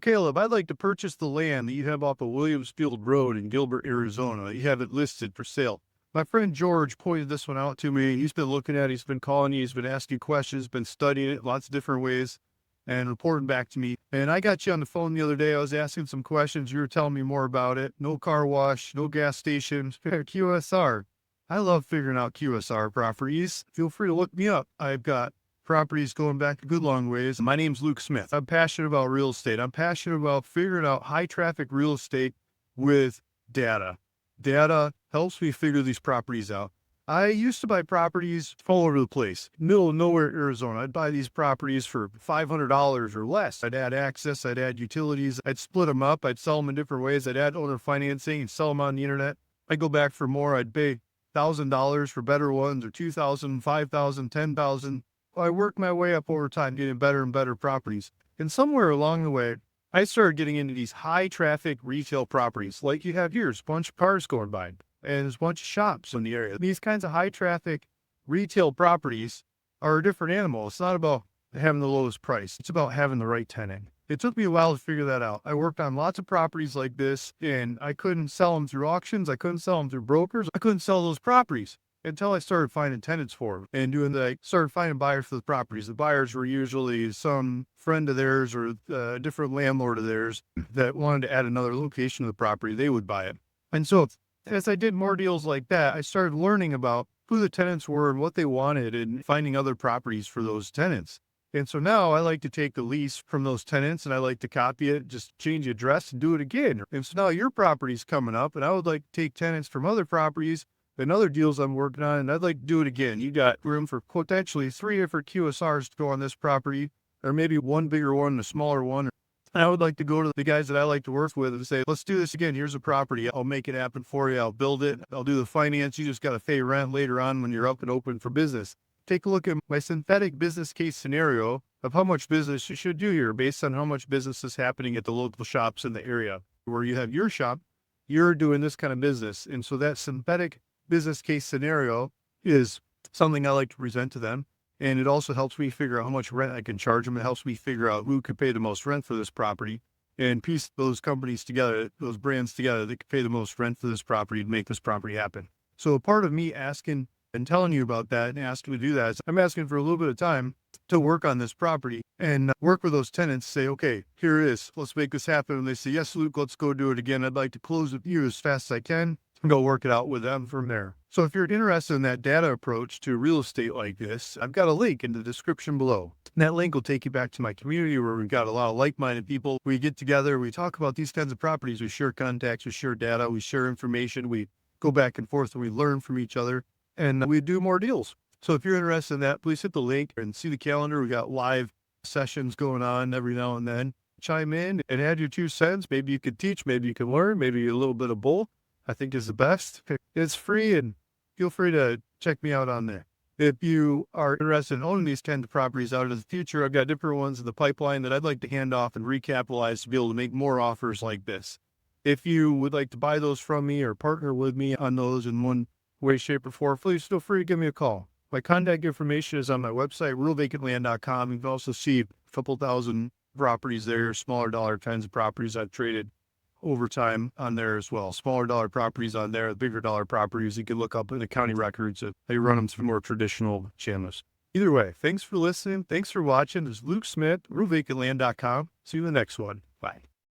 Caleb, I'd like to purchase the land that you have off of Williams Field Road in Gilbert, Arizona. You have it listed for sale. My friend George pointed this one out to me. He's been looking at it. He's been calling you. He's been asking questions, been studying it lots of different ways and reporting back to me. And I got you on the phone the other day. I was asking some questions. You were telling me more about it. No car wash, no gas stations, QSR. I love figuring out QSR properties. Feel free to look me up. I've got properties going back a good long ways. My name's Luke Smith. I'm passionate about real estate. I'm passionate about figuring out high traffic real estate with data. Data helps me figure these properties out. I used to buy properties all over the place, middle of nowhere, Arizona. I'd buy these properties for $500 or less. I'd add access, I'd add utilities, I'd split them up, I'd sell them in different ways. I'd add owner financing and sell them on the internet. I'd go back for more. I'd pay $1,000 for better ones, or $2,000, $5,000, $10,000. I worked my way up over time, getting better and better properties. And somewhere along the way, I started getting into these high traffic retail properties like you have here. There's a bunch of cars going by and there's a bunch of shops in the area. These kinds of high traffic retail properties are a different animal. It's not about having the lowest price. It's about having the right tenant. It took me a while to figure that out. I worked on lots of properties like this and I couldn't sell them through auctions. I couldn't sell them through brokers. I couldn't sell those properties until I started finding tenants for them and started finding buyers for the properties. The buyers were usually some friend of theirs or a different landlord of theirs that wanted to add another location to the property. They would buy it. And so as I did more deals like that, I started learning about who the tenants were and what they wanted and finding other properties for those tenants. And so now I like to take the lease from those tenants and I like to copy it, just change the address and do it again. And so now your property's coming up and I would like to take tenants from other properties and other deals I'm working on, and I'd like to do it again. You got room for potentially 3 different QSRs to go on this property, or maybe one bigger one and a smaller one. And I would like to go to the guys that I like to work with and say, let's do this again. Here's a property. I'll make it happen for you. I'll build it. I'll do the finance. You just got to pay rent later on when you're up and open for business. Take a look at my synthetic business case scenario of how much business you should do here based on how much business is happening at the local shops in the area. Where you have your shop, you're doing this kind of business. And so that synthetic business case scenario is something I like to present to them. And it also helps me figure out how much rent I can charge them. It helps me figure out who could pay the most rent for this property and piece those companies together, those brands together that could pay the most rent for this property to make this property happen. So a part of me asking and telling you about that and asking to do that is I'm asking for a little bit of time to work on this property and work with those tenants, say, okay, here it is. Let's make this happen. And they say, yes, Luke, let's go do it again. I'd like to close with you as fast as I can. Go work it out with them from there. So if you're interested in that data approach to real estate like this, I've got a link in the description below. And that link will take you back to my community where we've got a lot of like-minded people. We get together, we talk about these kinds of properties, we share contacts, we share data, we share information, we go back and forth and we learn from each other and we do more deals. So if you're interested in that, please hit the link and see the calendar. We got live sessions going on every now and then. Chime in and add your 2 cents. Maybe you could teach, maybe you can learn, maybe a little bit of both. I think is the best. It's free and feel free to check me out on there. If you are interested in owning these kinds of properties out in the future, I've got different ones in the pipeline that I'd like to hand off and recapitalize to be able to make more offers like this. If you would like to buy those from me or partner with me on those in one way, shape, or form, please feel free to give me a call. My contact information is on my website, realvacantland.com. You can also see a couple thousand properties there, smaller dollar kinds of properties I've traded over time on there as well. Smaller dollar properties on there, bigger dollar properties you can look up in the county records. They run them through more traditional channels. Either way, thanks for listening. Thanks for watching. This is Luke Smith, realvacantland.com. See you in the next one. Bye.